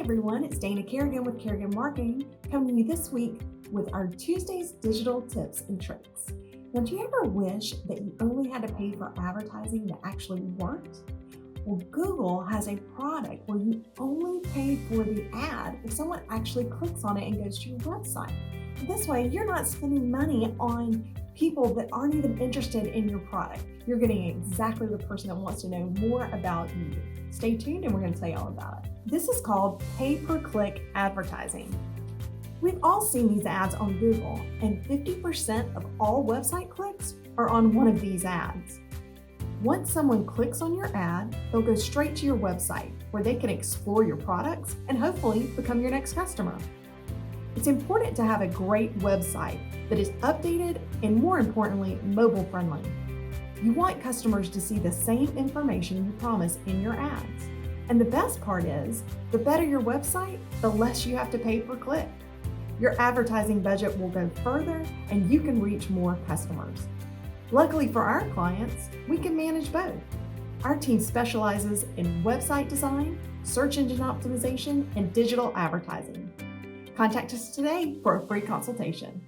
everyone, it's Dana Kerigan with Kerigan Marketing, coming to you this week with our Tuesday's digital tips and tricks. Now, do you ever wish that you only had to pay for advertising that actually worked? Well, Google has a product where you only pay for the ad if someone actually clicks on it and goes to your website. This way, you're not spending money on people that aren't even interested in your product. You're getting exactly the person that wants to know more about you. Stay tuned and we're going to tell you all about it. This is called pay-per-click advertising. We've all seen these ads on Google, and 50% of all website clicks are on one of these ads. Once someone clicks on your ad, they'll go straight to your website where they can explore your products and hopefully become your next customer. It's important to have a great website that is updated and, more importantly, mobile friendly. You want customers to see the same information you promise in your ads. And the best part is, the better your website, the less you have to pay per click. Your advertising budget will go further and you can reach more customers. Luckily for our clients, we can manage both. Our team specializes in website design, search engine optimization, and digital advertising. Contact us today for a free consultation.